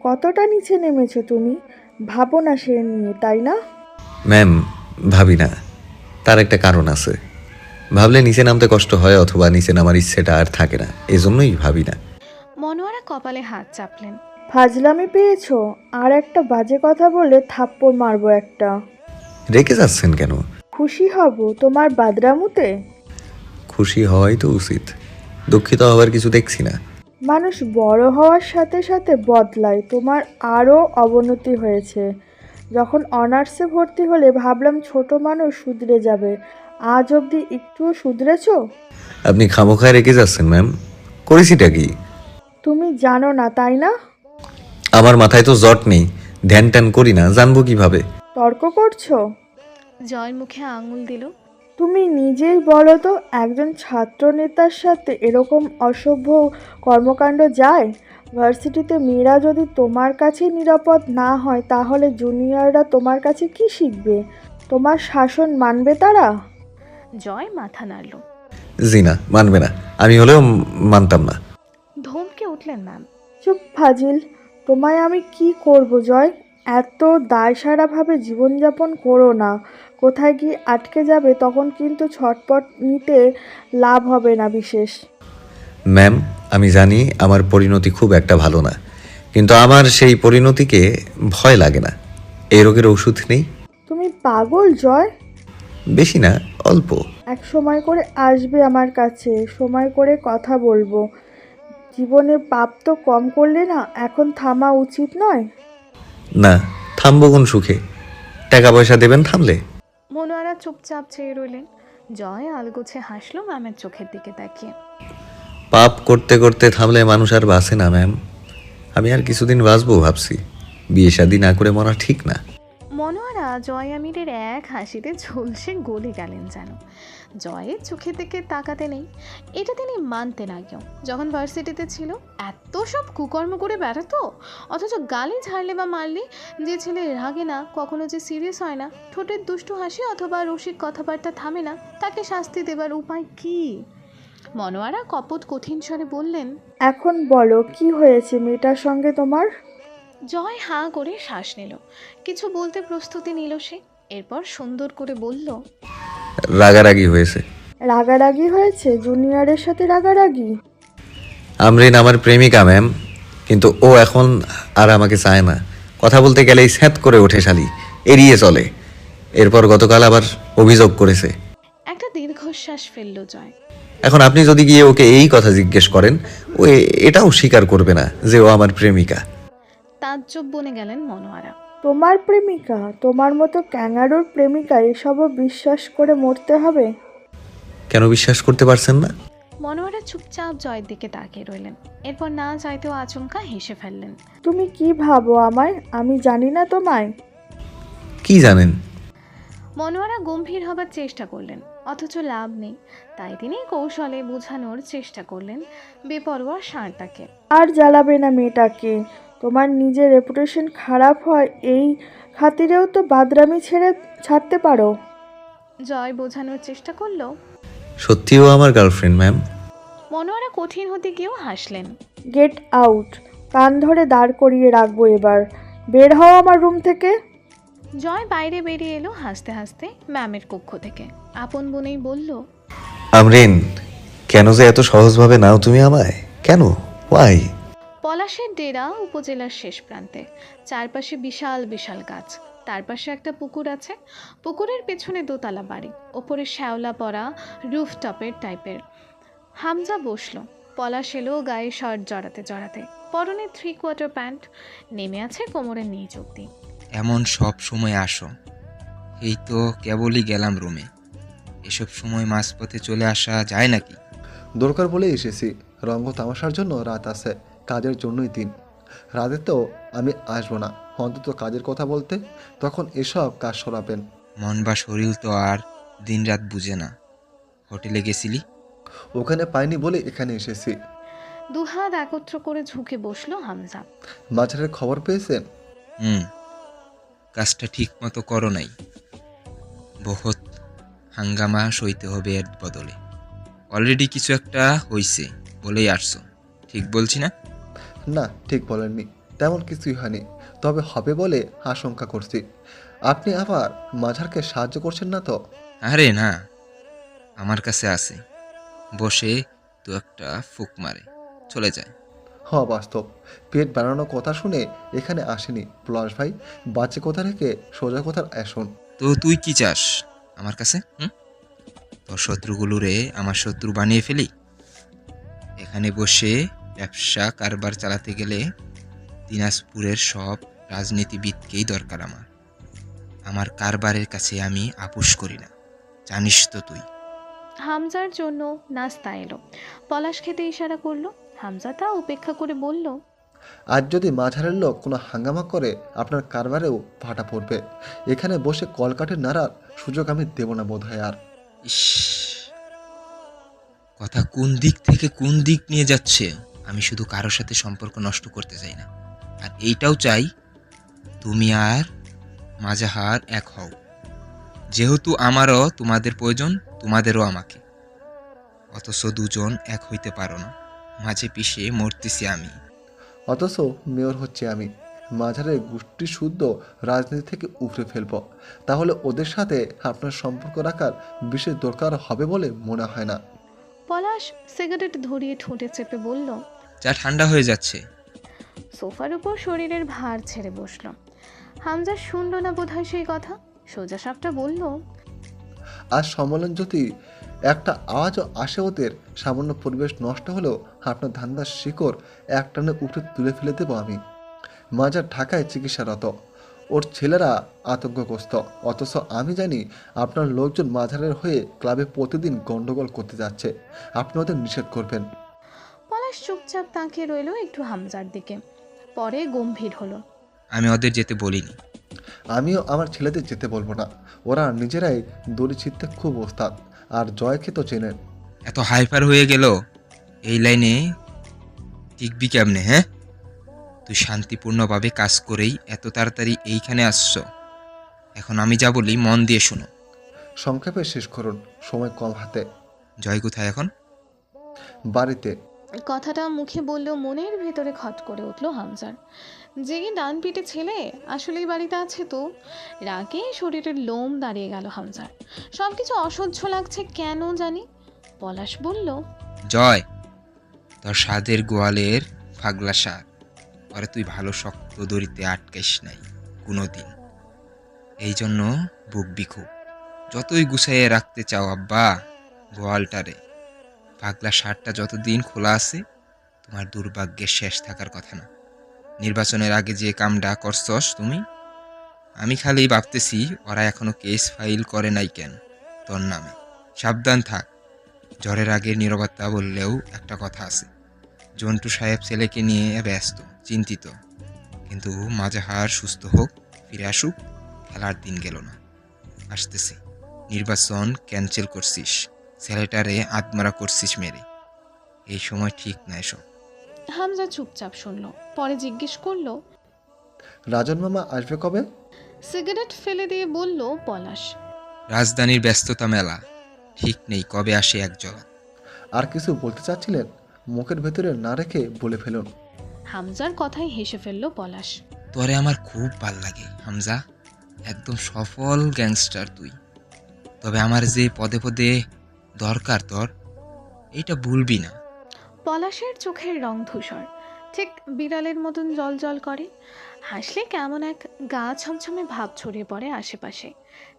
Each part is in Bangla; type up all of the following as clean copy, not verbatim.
কতটা নিচে নেমেছো তুমি? ভাবো না সে নিয়ে, তাই না? ম্যাম, ভাবি না। তার একটা কারণ আছে। ভাবলে নিচে নামতে কষ্ট হয় অথবা নিচে নামার ইচ্ছেটা আর থাকে না, এজন্যই ভাবি না। মনোয়ারা কপালে হাত চাপলেন। ফাজলামি পেয়েছো? আর একটা বাজে কথা বললে থাপ্পড় মারবো একটা। রেগে যাচ্ছেন কেন? খুশি হব তোমার বাদরামুতে? খুশি হওয়াই তো উচিত। দুঃখিত হওয়ার কিছু দেখছি না। মানুষ বড় হওয়ার সাথে সাথে বদলায়, তোমার আরও অবনতি হয়েছে। যখন অনার্সে ভর্তি হলে ভাবলাম ছোট মানুষ শুধরে যাবে, আজ অবধি একটুও শুধরেছো? আপনি খামোখায় রেগে যাচ্ছেন ম্যাম। করেছিটা কি? তুমি জানো না, তাই না? আমার মাথায় তো জট নেই, ধ্যান ট্যান করি না, জানবো কিভাবে? তর্ক করছো? জয় মুখে আঙুল দিল। তুমি নিজেই বলো তো, একজন ছাত্র নেতার সাথে এরকম অসভ্য কর্মকাণ্ড যায়? ভার্সিটিতে মেয়েরা যদি তোমার কাছে নিরাপদ না হয় তাহলে জুনিয়ররা তোমার কাছে কি শিখবে? তোমার শাসন মানবে তারা? জয় মাথা নাড়ল। জি না, মানবে না। আমি হলেও মানতাম না। ধমকে উঠলেন ম্যাম। চুপ ফাজিল, তোমায় আমি কি করব জয়? এত দায়সারাভাবে জীবনযাপন করো না। কোথায় গিয়ে আটকে যাবে তখন কিন্তু ছটপট নিতে লাভ হবে না বিশেষ। ম্যাম, আমি জানি আমার পরিণতি খুব একটা ভালো না, কিন্তু আমার সেই পরিণতিকে ভয় লাগে না। এই রোগের ওষুধ নেই। তুমি পাগল জয়? বেশি না, অল্প। এক সময় করে আসবে আমার কাছে, সময় করে কথা বলবো। জীবনে পাপ তো কম করলে না, এখন থামা উচিত নয়? না, থামবো কোন সুখে? টাকা পয়সা দেবেন থামলে? মনোয়ারা চুপচাপ চেয়ে রইলেন। জয় আলগোছে হাসলো ম্যামের চোখের দিকে তাকিয়ে। পাপ করতে করতে থামলে মানুষ আর বাঁচে না ম্যাম। আমি আর কিছুদিন বাঁচবো ভাবছি। বিয়ে শাদী না করে মরা ঠিক না। মনোয়ারা জয় আমিরের এক হাসিতে ঝলসে গলে গেলেন যেন। জয়ের চোখের দিকে তাকাতে নেই, এটা তিনি মানতেন আগেও। যখন ভার্সিটিতে ছিল এত সব কুকর্ম করে বেড়াতো, অথচ গালি ঝাড়লে বা মারলে যে ছেলে রাগে না, কখনো যে সিরিয়াস হয় না, ঠোঁটের দুষ্টু হাসি অথবা রসিক কথাবার্তা থামে না, তাকে শাস্তি দেবার উপায় কি? মনোয়ারা কপট কঠিন স্বরে বললেন। এখন বলো কি হয়েছে মেয়েটার সঙ্গে তোমার? জয় হাঁ করে শ্বাস নিল। কিছু বলতে প্রস্তুতি নিল সে। এরপর সুন্দর করে বলল। রাগারাগি হয়েছে। রাগারাগি হয়েছে? জুনিয়রের সাথে রাগারাগি? আমরিন আমার প্রেমিকা ম্যাম, কিন্তু ও এখন আর আমাকে চায় না। কথা বলতে গেলেই স্যাঁত করে ওঠে শালি, এড়িয়ে চলে। এরপর গতকাল আবার অভিযোগ করেছে। একটা দীর্ঘশ্বাস ফেলল জয়। এখন আপনি যদি গিয়ে ওকে এই কথা জিজ্ঞেস করেন, ও এটাও স্বীকার করবে না যে ও আমার প্রেমিকা। তাজ্জব বনে গেলেন মনোয়ারা। তোমার প্রেমিকা? তোমার মতো ক্যাঙ্গারুর প্রেমিকা এসবও বিশ্বাস করে মরতে হবে? কেন বিশ্বাস করতে পারছেন না? মনোয়ারা চুপচাপ জয়ের দিকে তাকিয়ে রইলেন। এরপর না চাইতেও আচমকা হেসে ফেললেন। তুমি কি ভাবো আমায়? আমি জানি না তোমায়? কি জানেন? মনোয়ারা গম্ভীর হবার চেষ্টা করলেন, অথচ লাভ নেই। তাই তিনি কৌশলে বোঝানোর চেষ্টা করলেন বেপরোয়া ষাঁড়টাকে। আর জ্বালাবে না মেয়েটাকে। তোমার নিজের রেপুটেশন খারাপ হয় এই খাতিরেও তো বাদরামি ছাড়তে পারো। জয় বোঝানোর চেষ্টা করলো। সত্যিও আমার গার্লফ্রেন্ড ম্যাম। মনোয়ারা কঠিন হতে গিয়েও হাসলেন। Get out! কান ধরে দাঁড় করিয়ে রাখবো এবার। বের হও আমার রুম থেকে। জয় বাইরে বেরিয়ে এলো হাসতে হাসতে ম্যামের কক্ষ থেকে। আপন বনেই বলল। আমরিন, কেন যে এত সহজভাবে নাও তুমি আমায়? কেন? ওয়াই? পলাশের ডেরা উপজেলার শেষ প্রান্তে। চারপাশে বিশাল বিশাল গাছ। তার পাশে একটা পুকুর আছে। পুকুরের পেছনে দোতলা বাড়ি, ওপরে শ্যাওলা পড়া রুফটপের টাইপের। হামজা বসলো। পলাশ এলো গায়ে শার্ট জড়াতে জড়াতে, পরনে 3/4 প্যান্ট, নেমে আছে কোমরের নিচ অব্দি। এমন সব সময় আসো? এই তো কেবলই গেলাম রুমে। এসব সময় মাঝপথে চলে আসা যায় নাকি? দরকার বলে এসেছি। রঙ্গ তামাশার জন্য রাত আছে, কাজের জন্যই দিন। রাতে তো আমি আসবো না, অন্তত কাজের কথা বলতে। তখন এসব কাজ সরাবেন। মন বা শরীর তো আর দিন রাত বুঝে না। হোটেলে গেছিলি? ওখানে পাইনি বলে এখানে এসেছি। দুহাত একত্র করে ঝুঁকে বসলো হামজা। বাজারের খবর পেয়েছেন? হুম, কাজটা ঠিক মতো করো নাই। বহুত হাঙ্গামা সইতে হবে এর বদলে। অলরেডি কিছু একটা হইছে। বলেই আসছো, ঠিক বলছি না? না, ঠিক বলেননি। তেমন কিছুই হয়নি, তবে হবে বলে আশঙ্কা করছি। আপনি আবার মাঝারকে সাহায্য করছেন না তো? আরে না, আমার কাছে আছে, বসে তো একটা ফুক মারে চলে যায়। বাস্তব। পেট বানানোর কথা শুনে এখানে আসেনি পলাশ ভাই। বাচ্চা কথা রেখে সোজা কথার আসুন। তো তুই কি চাস আমার কাছে? হুম? তোর শত্রুগুলোরে আমার শত্রু বানিয়ে ফেলি? এখানে বসে ব্যবসা কারবার চালাতে গেলে দিনাজপুরের সব রাজনীতিবিদকেই দরকার আমার। আমার কারবারের কাছে আমি আপোষ করি না, জানিস তো তুই। হামজার জন্য নাস্তা এলো। পলাশ খেতে ইশারা করলো। হামজা তা উপেক্ষা করে বলল, আজ যদি মাঝারের লোক কোনো হাঙ্গামা করে আপনার কারবারেও ভাটা পড়বে। এখানে বসে কলকাঠের নাড়ার সুযোগ আমি দেব না বোধ হয় আর। ইস, কথা কোন দিক থেকে কোন দিক নিয়ে যাচ্ছে। আমি শুধু কারোর সাথে সম্পর্ক নষ্ট করতে চাই না, আর এইটাও চাই তুমি আর মাজাহার এক হও। যেহেতু আমারও তোমাদের প্রয়োজন, তোমাদেরও আমাকে। অথচ দুজন এক হইতে পারো না, মাঝে পিষে মরতেছি আমি। অথচ মেয়র হচ্ছে আমি। মাঝারের গোষ্ঠী শুদ্ধ রাজনীতি থেকে উপড়ে ফেলব। তাহলে ওদের সাথে আপনার সম্পর্ক রাখার বিশেষ দরকার হবে বলে মনে হয় না। পলাশ সিগারেট ধরিয়ে ঠোঁটে চেপে বলল। চা ঠান্ডা হয়ে যাচ্ছে। সোফার উপর শরীরের ভার ছেড়ে বসল। হামজা শুনল না বোধহয় সেই কথা। সোজা সাপটা বলল, আর সম্মেলন যদি একটা আওয়াজও আসে ওদের, সামান্য পরিবেশ নষ্ট হলেও আপনার ধান্দার শিকড় একটানে উপরে তুলে ফেলে দেবো আমি। মাজার ঢাকায় চিকিৎসারত, ওর ছেলেরা আতঙ্কগ্রস্ত। অথচ আমি জানি আপনার লোকজন মাঝারের হয়ে ক্লাবে প্রতিদিন গন্ডগোল করতে যাচ্ছে। আপনি ওদের নিষেধ করবেন। পলাশ চুপচাপ তাকিয়ে রইল একটু হামজার দিকে। পরে গম্ভীর হলো। আমি ওদের যেতে বলিনি। আমিও আমার ছেলেদের যেতে বলবো না। ওরা নিজেরাই দড়ি ছিঁড়তে খুব ওস্তাদ, আর জয়কে তো চেনেন। এত হাইপার হয়ে গেল এই লাইনে টিকবি কেমনে? হ্যাঁ, তুই শান্তিপূর্ণভাবে কাজ করেই এত তাড়াতাড়ি এইখানে আসছ। এখন আমি যা বলি মন দিয়ে শোনো। সংক্ষেপে শেষ করুন, সময় কম হাতে। জয় কোথায় এখন? বাড়িতে। কথাটা মুখে বললেও মনের ভেতরে খট করে উঠল হামজার। জেগে ডান পিটে ছেলে আসলেই বাড়িতে আছে তো। রাগে শরীরের লোম দাঁড়িয়ে গেল হামজার। সব কিছু অসহ্য লাগছে কেন জানি। পলাশ বলল, জয়, তোর স্বাদের গোয়ালের ফাগলা সার, পরে তুই ভালো শক্ত দড়িতে আটকাইস নাই কোনো দিন। এই জন্য বকবি খুব। যতই গুছাইয়ে রাখতে চাও আব্বা গোয়ালটারে, পাগলা সারটা যতদিন খোলা আছে তোমার দুর্ভাগ্যের শেষ থাকার কথা না। নির্বাচনের আগে যে কামটা করছস তুমি, আমি খালি ভাবতেছি ওরা এখনো কেস ফাইল করে নাই কেন তোর নামে। সাবধান থাক। ঝড়ের আগে নীরবতা বললেও একটা কথা আছে। জন্টু সাহেব ছেলেকে নিয়ে ব্যস্ত, চিন্তিত। কিন্তু মাঝাহার সুস্থ হোক, ফিরে আসুক, খেলার দিন গেল না, আসতেছে। নির্বাচন ক্যান্সেল করছিস, ছেলেটারে আত্মারা করছিস মেরে। এই সময় ঠিক না এসব। হামজা চুপচাপ শুনল। পরে জিজ্ঞেস করলো, রাজন মামা আসবে কবে? সিগারেট ফেলে দিয়ে বলল পলাশ। রাজধানীর ব্যস্ততা মেলা, ঠিক নেই কবে আসে এক জলা। আর কিছু বলতে চাচ্ছিলেন? মুখের ভেতরে না রেখে বলে ফেলুন। হামজার কথায় হেসে ফেলল পলাশ। তোরে আমার খুব ভাল লাগে হামজা, একদম সফল গ্যাংস্টার তুই। তবে আমার যে পদে পদে দরকার তোর, এইটা ভুলবি না। পলাশের চোখের রং ধূসর, ঠিক বিড়ালের মতন জল জল করে। হাসলে কেমন এক গা ছমছমে ভাব ছড়িয়ে পড়ে আশেপাশে।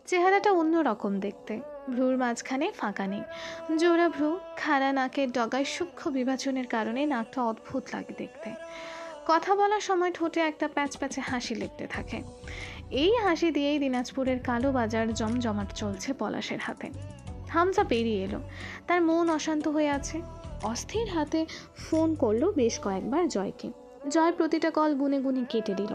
চেহারাটা অন্যরকম দেখতে। ভ্রুর মাঝখানে ফাঁকা নেই, জোড়া ভ্রু। খাড়া নাকের ডগায় সূক্ষ্ম বিভাজনের কারণে নাকটা অদ্ভুত লাগে দেখতে। কথা বলার সময় ঠোঁটে একটা প্যাচ প্যাচে হাসি লেপটে থাকে। এই হাসি দিয়েই দিনাজপুরের কালো বাজার জমজমাট চলছে পলাশের হাতে। হামজা পেরিয়ে এলো। তার মন অশান্ত হয়ে আছে। অস্থির হাতে ফোন করলো বেশ কয়েকবার জয়কে। জয় প্রতিটা কল গুনে গুনে কেটে দিল।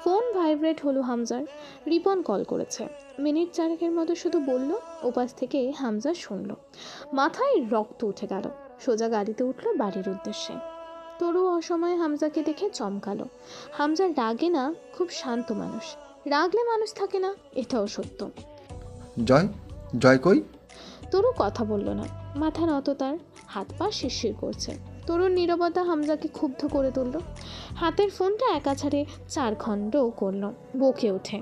ফোন ভাইব্রেট হলো হামজার। রিপন কল করেছে। মিনিট চারেকের মতো শুধু বলল, ওপাশ থেকে হামজা শুনল। মাথায় রক্ত উঠে গেল। সোজা গাড়িতে উঠলো বাড়ির উদ্দেশ্যে। তরু অসময়ে হামজাকে দেখে চমকালো। হামজা রাগে না, খুব শান্ত মানুষ। রাগলে মানুষ থাকে না, এটাও সত্য। জয়, জয় কই? তরু কথা বলল না। মাথা নত তার, হাত পা শিরশির করছে। তরুণ নীরবতা হামজাকে ক্ষুব্ধ করে তুলল। হাতের ফোনটা একাছাড়ে 4 খণ্ড করল, বকে ওঠে।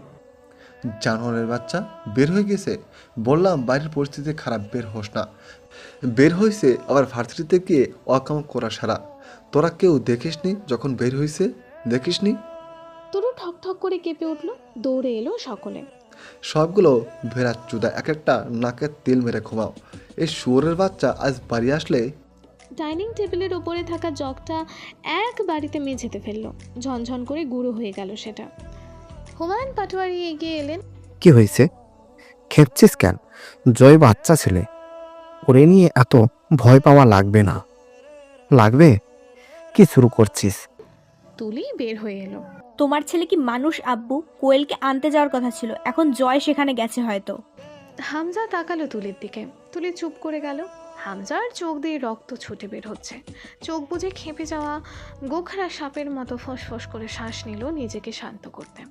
জানোয়ারের বাচ্চা বের হয়ে গেছে, বললাম বাইরের পরিস্থিতি খারাপ, বের হোস না। বের হয়েছে আবার ভার্সিটিতে গিয়ে অকাম করা সারা। তোরা কেউ দেখিসনি যখন বের হয়েছে? দেখিসনি? তরু ঠক ঠক করে কেঁপে উঠল। দৌড়ে এলো সকলে। সবগুলো ভেড়া চুদা, এক একটা নাকে তেল মেরে ঘুমাও। এই শুয়োরের বাচ্চা আজ বাড়ি আসলে। ডাইনিং টেবিলের ওপরে থাকা জগটা এক বাড়িতে মেঝেতে ফেললো। ঝনঝন করে গুঁড়ো হয়ে গেল সেটা। হুমায়ুন পাটোয়ারি এগিয়ে এলেন। কি হয়েছে? খেপছিস কেন? জয় বাচ্চা ছেলে, ওরে নিয়ে এত ভয় পাওয়া লাগবে না। লাগবে? কি শুরু করছিস? তুলি বের হয়ে এলো। তোমার ছেলে কি মানুষ আব্বু? কোয়েলকে আনতে যাওয়ার কথা ছিল, এখন জয় সেখানে গেছে হয়তো। হামজা তাকালো তুলির দিকে। তুলি চুপ করে গেল। হামজার চোখ দিয়ে রক্ত ছুটে বের হচ্ছে। চোখ বুজে খেপে যাওয়া গোখরা সাপের মতো ফসফস করে শ্বাস নিল নিজেকে শান্ত করতে।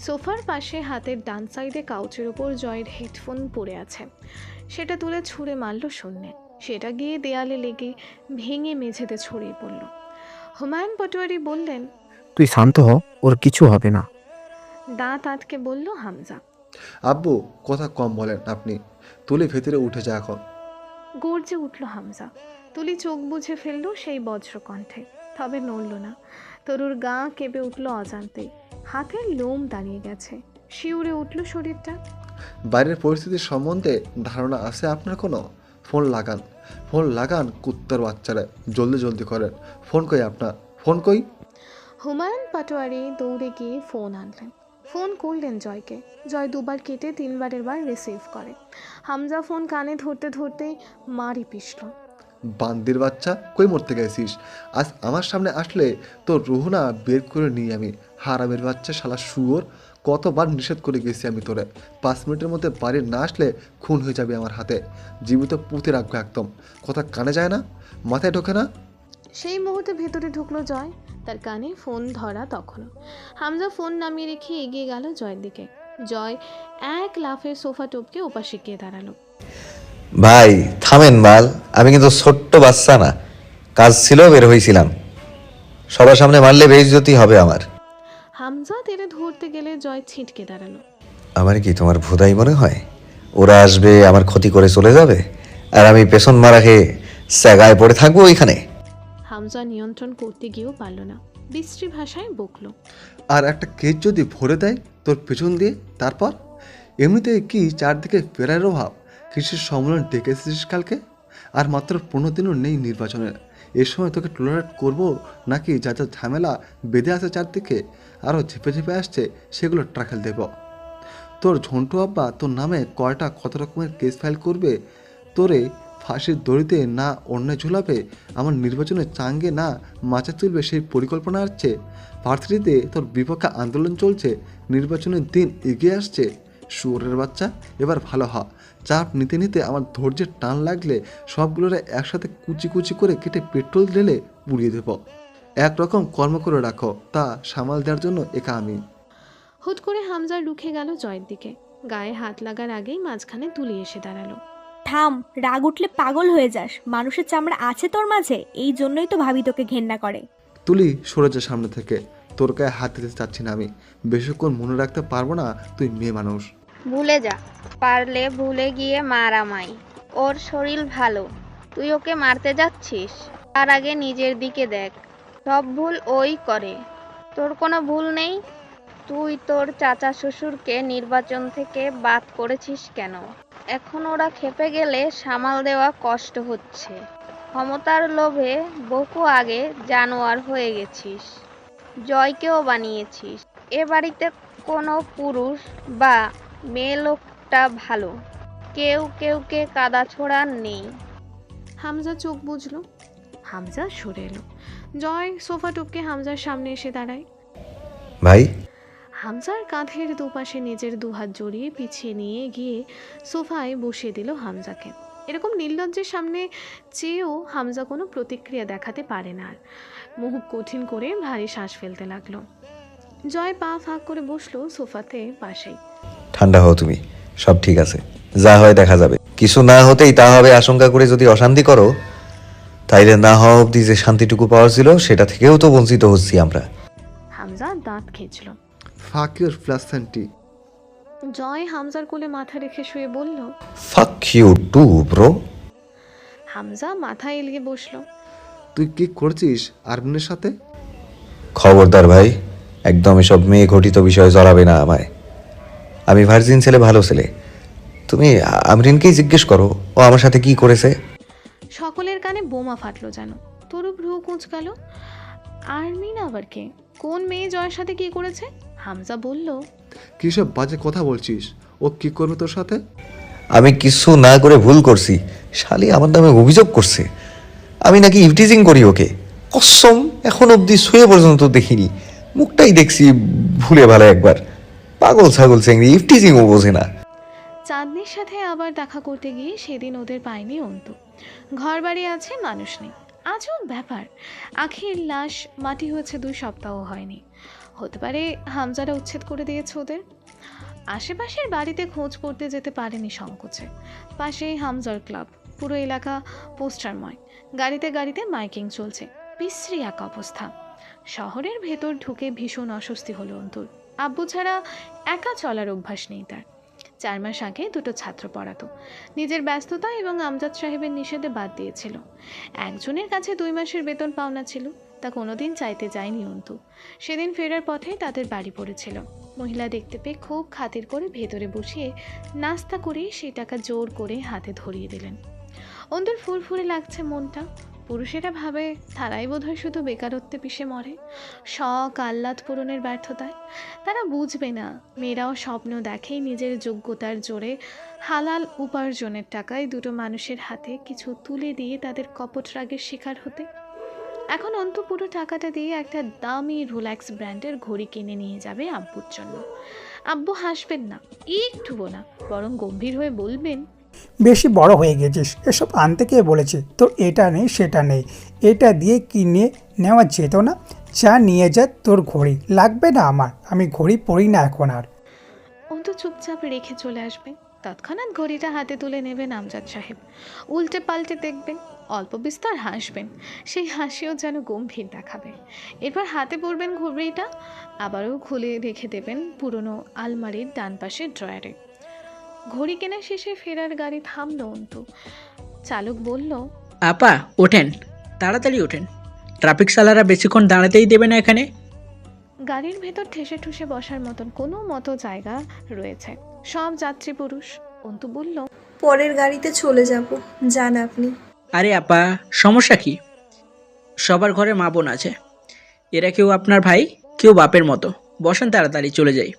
সোফার পাশে হাতের ডান সাইডে কাউচের উপর জয়ের হেডফোন পড়ে আছে। সেটা তুলে ছুঁড়ে মারল শূন্যে। সেটা গিয়ে দেয়ালে লেগে ভেঙে মেঝেতে ছড়িয়ে পড়ল। হুমায়ুন পাটোয়ারি বললেন, তুই শান্ত হ, ওর কিছু হবে না। দাঁত আটকে বলল হামজা। আব্বু কথা কম বলেন আপনি। তুলে ভেতরে উঠে যা এখন। গর্জে উঠল হামজা। তুলি চোখ বুঝে ফেলল সেই বজ্র কণ্ঠে, তবে নড়ল না। তরুর গা কেঁপে উঠল অজান্তেই। হাতের লোম দাঁড়িয়ে গেছে, শিউরে উঠল শরীরটা। বাইরের পরিস্থিতির সম্বন্ধে ধারণা আছে আপনার কোনো? ফোন লাগান, ফোন লাগান কুত্তার বাচ্চারা, জলদি জলদি করেন। ফোন কই আপনার? ফোন কই? হুমায়ুন পাটোয়ারি দৌড়ে গিয়ে ফোন আনলেন। ফোন করলেন জয়কে। জয় দুবার কেটে 3বারের বার রিসিভ করে। হামজা ফোন কানে ধরতে ধরতেই মারি পিষল। বান্দির বাচ্চা, কই মরতে গেছিস? আজ আমার সামনে আসলে তোর রুহনা বের করে নিই আমি। হারামের বাচ্চা, শালা শুয়োর, কতবার নিষেধ করে গেছি আমি তোরে। 5 মিনিটের মধ্যে বাড়ি না আসলে খুন হয়ে যাবে আমার হাতে। জীবিত পুঁতে রাখবো একদম। কথা কানে যায় না, মাথায় ঢোকে না। সেই মুহূর্তে ভেতরে ঢুকলো জয়। তার কানে ফোন ধরা তখনও। হামজা ফোন নামিয়ে রেখে এগিয়ে গেল জয়ের দিকে। জয় এক লাফে সোফা টপকে ওপাশে গিয়ে দাঁড়ালো। ভাই থামেন বাল, আমি কিন্তু ছোট্ট বাচ্চা না, কাজ ছিল বের হয়েছিলাম। সবার সামনে মারলে বেইজ্জতি হবে আমার। হামজা তেরে ধরতে গেলে জয় ছিটকে দাঁড়ালো। আমার কি তোমার ভোদাই মনে হয়? ওরা আসবে, আমার ক্ষতি করে চলে যাবে, আর আমি পেছন মারা খেয়ে স্যাগায় পড়ে থাকবো ওইখানে? হামজা নিয়ন্ত্রণ করতে গিয়েও পারল না, বিশ্রী ভাষায় বকলো। আর একটা কেস যদি ভরে দেয় তোর পেছন দিয়ে, তারপর? এমনিতে কি চারদিকে ফেরার অভাব? কৃষির সম্মেলন ডেকেছিস কালকে, আর মাত্র 15 দিনও নেই নির্বাচনের। এ সময় তোকে টলারেট করবো নাকি? যা যা ঝামেলা বেঁধে আছে চারদিকে, আরও ঝেপে ঝেপে আসছে, সেগুলো ট্রাকেল দেব। তোর ঝন্টু আব্বা তোর নামে কত রকমের কেস ফাইল করবে। তোরে ফাঁসির দড়িতে না অন্যায় ঝুলাবে, আমার নির্বাচনের চাঙ্গে না মাচা তুলবে, সেই পরিকল্পনা আসছে। ভার্সিটিতে তোর বিপক্ষে আন্দোলন চলছে, নির্বাচনের দিন এগিয়ে আসছে। শুয়োরের বাচ্চা, এবার ভালো হ। চাপ নিতে নিতে আমার ধৈর্যের টান লাগলে সবগুলোরে একসাথে কুচি কুচি করে কেটে পেট্রোল ঢেলে পুড়িয়ে দেব। একরকম কর্ম করে রাখো, তা সামাল দেওয়ার জন্য একা আমি। হুট করে হামজা রুখে গেল জয়ের দিকে। গায়ে হাত লাগার আগেই মাঝখানে তুলি এসে দাঁড়ালো। থাম, রাগ উঠলে পাগল হয়ে যাস। মানুষের চামড়া আছে তোর মাঝে, এই জন্যই তো ভাবি তোকে ঘেন্না করে। তুলি সরে যা সামনে থেকে, তোর গায়ে হাত দিতে চাচ্ছি না আমি। বেশিক্ষণ মনে রাখতে পারবো না, তুই মেয়ে মানুষ। ভুলে যা, পারলে ভুলে গিয়ে মার আমায়। ওর শরীর ভালো, তুই ওকে মারতে যাচ্ছিস? তার আগে নিজের দিকে দেখ। সব ভুল ওই করে, তোর কোনো ভুল নেই। তুই তোর চাচা শ্বশুরকে নির্বাচন থেকে বাদ করেছিস কেন? এখন ওরা খেপে গেলে সামাল দেওয়া কষ্ট হচ্ছে। ক্ষমতার লোভে বহু আগে জানোয়ার হয়ে গেছিস, জয়কেও বানিয়েছিস। এ বাড়িতে কোনো পুরুষ বা মেয়ে লোকটা ভালো, কেউকে কাদা ছোড়ার নেই। হামজা চোখ বুঝলো। হামজা সরে এলো। জয় সোফা টপকে হামজার সামনে এসে দাঁড়ায়। ভাই, হামজার কাঁধের দুপাশে নিজের দুহাত জড়িয়ে পিছিয়ে নিয়ে গিয়ে সোফায় বসিয়ে দিল হামজাকে। এরকম নির্লজ্জের সামনে চেয়েও হামজা কোনো প্রতিক্রিয়া দেখাতে পারে না। আর মুখ কঠিন করে ভারী শ্বাস ফেলতে লাগলো। জয় পা ফাঁক করে বসলো সোফাতে পাশেই। ঠান্ডা হও তুমি, সব ঠিক আছে, যা হয় দেখা যাবে। কিছু না হতেই তা হবে আশঙ্কা করে যদি অশান্তি করো, তাইলে না হওয়া অবধি যে শান্তিটুকু পাওয়ার ছিল সেটা থেকেও তো বঞ্চিত হচ্ছি আমরা। হামজা দাঁত খেয়েছিল। ফাক ইউর প্লাসেন্টি। জয় হামজার কোলে মাথা রেখে শুয়ে বলল। Fuck you two bro. Hamza মাথা এলিয়ে বসলো। তুই কি করছিস আরবিনের সাথে? খবরদার ভাই, একদম এসব মেয়ে ঘটিত বিষয়ে জড়াবে না আমায়। আমি ভার্জিন ছেলে, ভালো ছেলে। তুমি আমরিনকেই জিজ্ঞেস করো ও আমার সাথে কি করেছে। সকলের কানে বোমা ফাটলো যেন। তরু ভ্রু কুঁচকাল। আরমিন আবার কে? কোন মেয়ে জয়ের সাথে কি করেছে? হামজা বলল। কী সব বাজে কথা বলছিস? ও কি করবে তোর সাথে? আমি কিছু না করে ভুল করছি, শালি আমার নামে অভিযোগ করছে আমি নাকি ইভটিজিং করি ওকে। কসম, এখন অবধি শুয়ে পর্যন্ত দেখিনি, মুখটাই দেখছি ভুলে ভালো একবার। পাগল ছাগল চেংড়ি, ইভটিজিংও বোঝে না। চাঁদনির সাথে আবার দেখা করতে গিয়ে সেদিন ওদের পায়নি অন্তু। ঘর বাড়ি আছে, মানুষ নেই। আজও ব্যাপার, আখির লাশ মাটি হয়েছে 2 সপ্তাহ হয়নি। হতে পারে হামজারা উচ্ছেদ করে দিয়েছে ওদের। আশেপাশের বাড়িতে খোঁজ করতে যেতে পারেনি সংকোচে। পাশেই হামজার ক্লাব, পুরো এলাকা পোস্টারময়। গাড়িতে গাড়িতে মাইকিং চলছে, বিশ্রী এক অবস্থা। শহরের ভেতর ঢুকে ভীষণ অস্বস্তি হলো অন্তুর। আব্বু ছাড়া একা চলার অভ্যাস নেই তার। 4 মাস আগে 2টো ছাত্র পড়াতো। নিজের ব্যস্ততা এবং আমজাদ সাহেবের নিষেধে বাদ দিয়েছিল। একজনের কাছে 2 মাসের বেতন পাওনা ছিল, তা কোনোদিন চাইতে যায়নি অন্তু। সেদিন ফেরার পথে তাদের বাড়ি পড়েছিল। মহিলা দেখতে পেয়ে খুব খাতির করে ভেতরে বসিয়ে নাস্তা করে সেই টাকা জোর করে হাতে ধরিয়ে দিলেন। অন্তুর ফুরফুরে লাগছে মনটা। পুরুষেরা ভাবে তারাই বোধহয় শুধু বেকারত্বে পিষে মরে, শখ আহ্লাদ পূরণের ব্যর্থতায়। তারা বুঝবে না মেয়েরাও স্বপ্ন দেখেই নিজের যোগ্যতার জোরে হালাল উপার্জনের টাকায় 2টো মানুষের হাতে কিছু তুলে দিয়ে তাদের কপট রাগের শিকার হতে। এখন অন্তু পুরো টাকাটা দিয়ে একটা দামি রোল্যাক্স ব্র্যান্ডের ঘড়ি কিনে নিয়ে যাবে আব্বুর জন্য। আব্বু হাসবেন না, একটুও না, বরং গম্ভীর হয়ে বলবেন। বেশি বড় হয়ে গেছিস, এসব আনতে কে বলেছে? তোর এটা নেই সেটা নেই, এটা দিয়ে কিনে নেওয়া যেত না? যা নিয়ে যা, তোর ঘড়ি লাগবে না আমার, আমি ঘড়ি পরি না এখন আর। অন্তু চুপচাপ রেখে চলে আসবে। তৎক্ষণাৎ ঘড়িটা হাতে তুলে নেবেন আমজাদ সাহেব। উল্টে পাল্টে দেখবেন, অল্প বিস্তর হাসবেন, সেই হাসিও যেন গম্ভীর দেখাবে। এরপর হাতে পড়বেন ঘড়িটা, আবারও খুলে রেখে দেবেন পুরনো আলমারির ডান পাশের ড্রয়ারে। ঘড়ি কেনা শেষে ফেরার গাড়ি থামলো অন্তু। চালক বলল। আপা ওঠেন, তাড়াতাড়ি ওঠেন, ট্রাফিক সালারা বেশিক্ষণ দাঁড়াতেই দেবে না এখানে। গাড়ির ভেতর ঠেসে ঠুসে বসার মতন কোনো মতো জায়গা রয়েছে, সব যাত্রী পুরুষ। অন্তু বলল। পরের গাড়িতে চলে যাব, যান আপনি। আরে আপা, সমস্যা কি? সবার ঘরে মা বোন আছে, এরা কেউ আপনার ভাই, কেউ বাপের মতো। বসেন, তাড়াতাড়ি চলে যাই।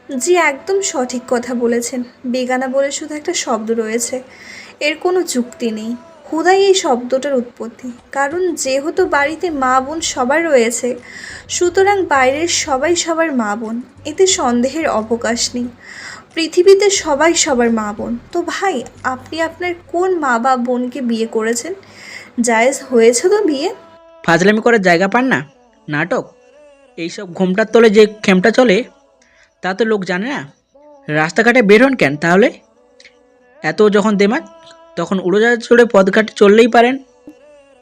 জি, একদম সঠিক কথা বলেছেন। বেগানা বলে শুধু একটা শব্দ রয়েছে, এর কোনো যুক্তি নেই। হুদাই এই শব্দটার উৎপত্তি, কারণ যেহেতু বাড়িতে মা বোন সবার রয়েছে, সুতরাং বাইরের সবাই সবার মা বোন, এতে সন্দেহের অবকাশ নেই। পৃথিবীতে সবাই সবার মা বোন। তো ভাই, আপনি আপনার কোন মা বা বোনকে বিয়ে করেছেন? জায়েজ হয়েছে তো বিয়ে? ফাজলামি করার জায়গা পান না? নাটক, এইসব ঘোমটার তলে যে খেমটা চলে তা তো লোক জানে না। রাস্তাঘাটে বের হন কেন তাহলে? এত যখন দেমাক, তখন উড়োজাহাজ চড়ে পথঘাটে চললেই পারেন।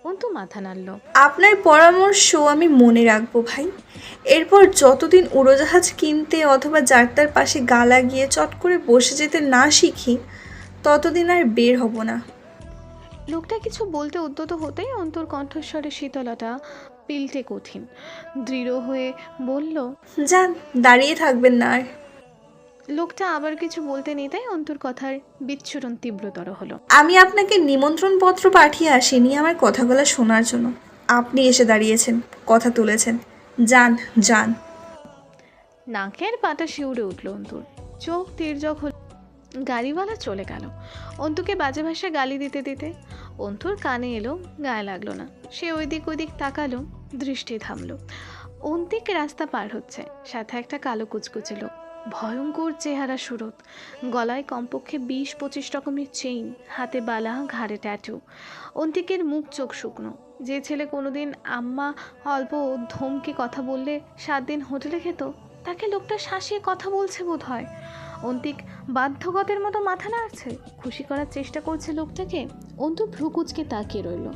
অন্তু মাথা নাড়ল। আপনার পরামর্শ আমি মনে রাখবো ভাই। এরপর যতদিন উড়োজাহাজ কিনতে অথবা যাত্রার পাশে গা লাগিয়ে চট করে বসে যেতে না শিখি, ততদিন আর বের হব না। লোকটা কিছু বলতে উদ্যত হতেই অন্তর কণ্ঠস্বরে শীতলতা পিলটে কঠিন, দৃঢ় হয়ে বলল। যান, দাঁড়িয়ে থাকবেন না আর। লোকটা আবার কিছু বলতে নিতেই অন্তর কথার বিচ্ছুরণ তীব্রতর হলো। আমি আপনাকে নিমন্ত্রণ পত্র পাঠিয়ে আসিনি আমার কথাগুলো শোনার জন্য। আপনি এসে দাঁড়িয়েছেন, কথা তুলেছেন। যান যান। নাকের পাটা শিউরে উঠল অন্তুর, চোখ তির্যক হল। গাড়িওয়ালা চলে গেল অন্তুকে বাজে ভাষায় গালি দিতে দিতে। অন্তুর কানে এলো, গায়ে লাগলো না। সে ওইদিক ওইদিক তাকালো, দৃষ্টি থামলো। অন্তিক রাস্তা পার হচ্ছে, সাথে একটা কালো কুচকুচে লোক, ভয়ঙ্কর চেহারা সুরত, গলায় কমপক্ষে 20-25 রকমের চেইন, হাতে বালা, ঘাড়ে ট্যাটু। অন্তিকের মুখ চোখ শুকনো। যে ছেলে কোনোদিন আম্মা অল্প ধমকে কথা বললে 7 দিন হোটেলে খেত, তাকে লোকটা শাসিয়ে কথা বলছে বোধ হয়। অন্তিক বাধ্যগতের মতো মাথা নাড়ছে, খুশি করার চেষ্টা করছে লোকটাকে। অন্তু ভ্রুকুচকে তাকিয়ে রইল।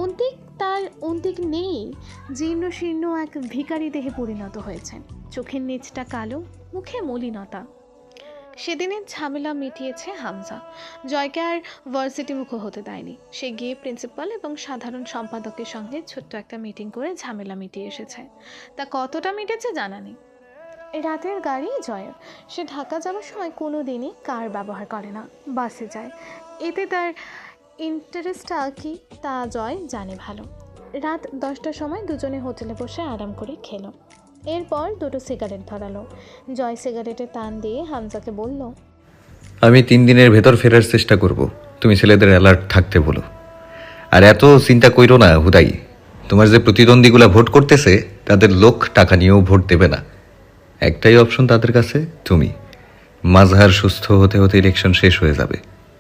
অন্তিক তার অন্তিক নেই, জীর্ণ শীর্ণ এক ভিখারি দেহে পরিণত হয়েছেন। চোখের নিচটা কালো, মুখে মলিনতা। সেদিনের ঝামেলা মিটিয়েছে হামজা। জয়কে আর ভার্সিটি মুখ হতে দেয়নি। সে গিয়ে প্রিন্সিপাল এবং সাধারণ সম্পাদকের সঙ্গে ছোট্ট একটা মিটিং করে ঝামেলা মিটিয়ে এসেছে। তা কতটা মিটেছে জানা নেই। রাতের গাড়ি জয়ের। সে ঢাকা যাওয়ার সময় কোনো দিনই কার ব্যবহার করে না, বাসে যায়। এতে তার ইন্টারেস্টটা কি তা জয় জানে ভালো। রাত 10টার সময় দুজনে হোটেলে বসে আরাম করে খেলো। এরপর দুটো সিগারেট ধরালো। জয় সিগারেটে টান দিয়ে হামজাকে বলল, আমি 3 দিনের ভেতর ফেরার চেষ্টা করব। তুমি ছেলেদের অ্যালার্ট থাকতে বলো। আর এত চিন্তা কইরো না হুদাই। তোমার যে প্রতিদ্বন্দ্বীগুলা ভোট করতেছে তাদের লোক টাকা নিয়েও ভোট দেবে না। একটাই অপশন তাদের কাছে, তুমি। মাজহার সুস্থ হতে হতে ইলেকশন শেষ হয়ে যাবে,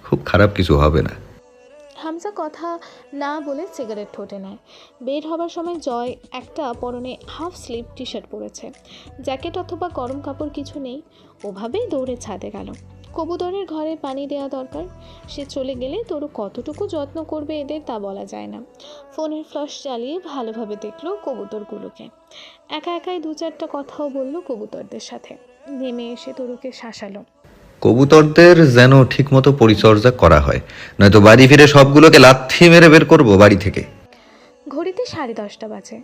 খুব খারাপ কিছু হবে না। হামজা কথা না বলে সিগারেট ঠোঁটে নেয়। বের হবার সময় জয় একটা পরনে হাফ স্লিভ টি শার্ট পরেছে, জ্যাকেট অথবা গরম কাপড় কিছু নেই। ওভাবেই দৌড়ে ছাদে গেল। কবুতরের ঘরে পানি দেওয়া দরকার। সে চলে গেলে তরু কতটুকু যত্ন করবে এদের তা বলা যায় না। ফোনের ফ্ল্যাশ চালিয়ে ভালোভাবে দেখলো কবুতরগুলোকে। একা একাই 2-4টা কথাও বলল কবুতরদের সাথে। নেমে এসে তরুকে শাসালো। কবুতরদের যেন ঠিকমতো পরিচর্যা করা হয়, নয়তো বাড়ি ফিরে সবগুলোকে লাথি মেরে বের করবো বাড়ি থেকে। ঘড়িতে 10:30 বাজে।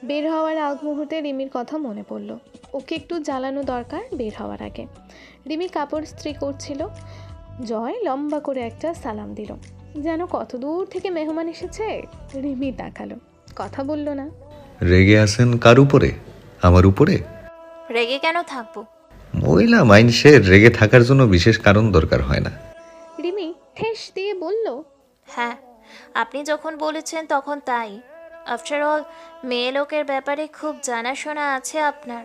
বের হওয়ার আগ মুহূর্তে রিমির কথা মনে পড়ল। ওকে একটু জ্বালানো দরকার বের হওয়ার আগে। রিমি কাপড় ইস্ত্রি করছিল। জয় লম্বা করে একটা সালাম দিল, যেন কত দূর থেকে মেহমান এসেছে। রিমি তাকালো, কথা বলল না। রেগে আছেন কার উপরে? আমার উপরে? রেগে কেন থাকবো? মহিলা মাইন্ডসের রেগে থাকার জন্য বিশেষ কারণ দরকার হয় না। রিমি ঠেস দিয়ে বলল, হ্যাঁ, আপনি যখন বলেছেন তখন তাই। আফটার অল মেয়ে লোকের ব্যাপারে খুব জানাশোনা আছে আপনার।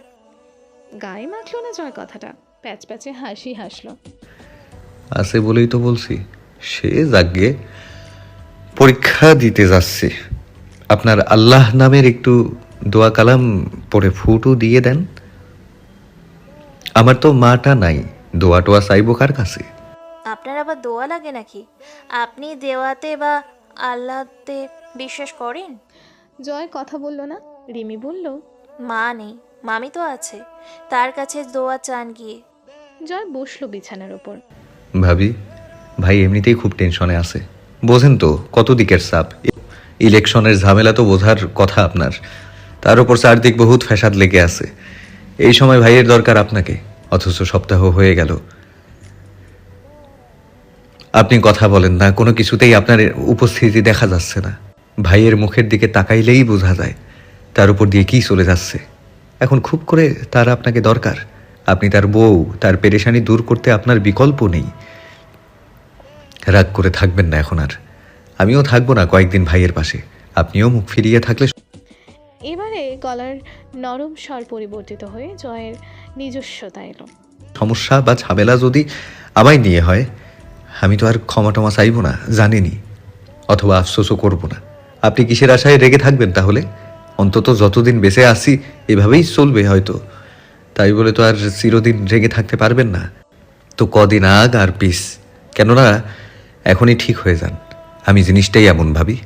গায়ে মাখলো না জয় কথাটা, প্যাচ প্যাচে হাসি হাসলো। আছে বলেই তো বলছি। সে যাগে পরীক্ষা দিতে যাচ্ছে। আপনার আল্লাহ নামের একটু দোয়া কালাম পরে ফুটও দিয়ে দেন। আমার তো মাটা নাই, দোয়া টোয়া চাইবো কার কাছে? আপনার আবার দোয়া লাগে নাকি? আপনি দেওয়াতে বা আল্লাহতে বিশ্বাস করেন? জয় কথা বলল না। রিমি বলল, মা নেই, মামি তো আছে, তার কাছে দোয়া চান গিয়ে। জয় বসলো বিছানার ওপর। ভাবি, ভাই এমনিতেই খুব টেনশনে আছে। বোঝেন তো কত দিকের চাপ। ইলেকশনের ঝামেলা তো বোঝার কথা আপনার। তার উপর চারদিক বহুত ফ্যাসাদ লেগে আছে। এই সময় ভাইয়ের দরকার আপনাকে, অথচ সপ্তাহ হয়ে গেল আপনি কথা বলেন না, কোনো কিছুতেই আপনার উপস্থিতি দেখা যাচ্ছে না। ভাইয়ের মুখের দিকে তাকাইলেই বোঝা যায় তার উপর দিয়ে কি চলে যাচ্ছে। এখন খুব করে তার আপনাকে দরকার। আপনি তার বউ, তার পেরেশানি দূর করতে আপনার বিকল্প নেই। রাগ করে থাকবেন না এখন আর। আমিও থাকবো না কয়েকদিন ভাইয়ের পাশে। আপনিও মুখ ফিরিয়ে থাকলে। এবারে গলার নরম স্বর পরিবর্তিত হয়ে জয়ের নিজস্বতা এলো। সমস্যা বা ঝামেলা যদি আমায় নিয়ে হয়, আমি তো আর ক্ষমা টমা চাইবো না, জানেনি। অথবা আফসোসও করব না। আপনি কিসের আশায় রেগে থাকবেন তাহলে? অন্তত যতদিন বেঁচে আছি এভাবেই চলবে হয়তো। তাই বলে তো আর চিরদিন রেগে থাকতে পারবেন না। তো কদিন আগ আর পিস, কেননা এখনই ঠিক হয়ে যান। আমি জিনিসটাই এমন ভাবি,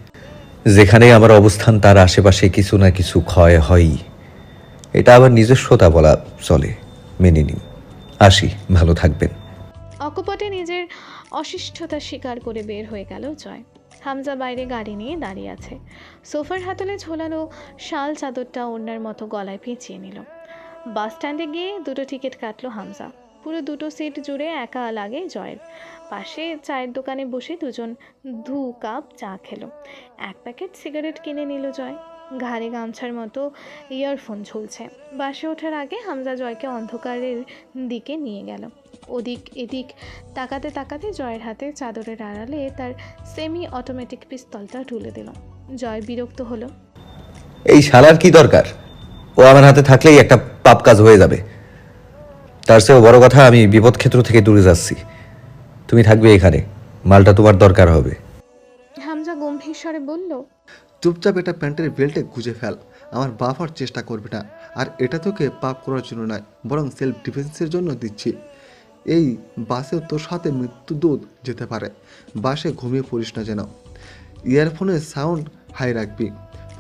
যেখানে আমার অবস্থান তার আশেপাশে কিছু না কিছু ক্ষয় হয়ই। এটা আবার নিজস্বতা বলা চলে, মেনে নিন। আসি, ভালো থাকবেন। অকপটে নিজের অশিষ্টতা স্বীকার করে বের হয়ে গেল জয়। হামজা বাইরে গাড়ি নিয়ে দাঁড়িয়ে আছে। সোফার হাতলে ঝোলানো শাল চাদরটা ওড়নার মতো গলায় পেঁচিয়ে নিল। বাস স্ট্যান্ডে গিয়ে 2টো টিকিট কাটলো হামজা। পুরো 2টো সিট জুড়ে একা লাগে জয়ের। পাশে চায়ের দোকানে বসে দুজন 2 কাপ চা খেলো। 1 প্যাকেট সিগারেট কিনে নিল জয়। ঘাড়ে গামছার মতো ইয়ারফোন ঝুলছে। বাসে ওঠার আগে হামজা জয়কে অন্ধকারের দিকে নিয়ে গেল। ওদিক এদিক তাকাতে তাকাতে জয়ের হাতে চাদরের আড়ালে তার সেমি অটোমেটিক পিস্তলটা ঢুলে দিল। জয় বিরক্ত হলো। এই শালার কি দরকার? ও আমার হাতে থাকলেই একটা পাপ কাজ হয়ে যাবে। তার চেয়েও বড় কথা, আমি বিপদ ক্ষেত্র থেকে দূরে যাচ্ছি। তুমি থাকবে এখানে, মালটা তোমার দরকার হবে। হামজা গম্ভীর স্বরে বলল, চুপচাপ এটা প্যান্টের বেল্টে গুঁজে ফেল। আমার বাপ হওয়ার চেষ্টা করবে না। আর এটা তোকে পাপ করার জন্য নয়, বরং সেলফ ডিফেন্সের জন্য দিচ্ছি। এই বাসেও তোর সাথে মৃত্যুদূত যেতে পারে। বাসে ঘুমিয়ে পড়িস না যেন। ইয়ারফোনের সাউন্ড হাই রাখবি।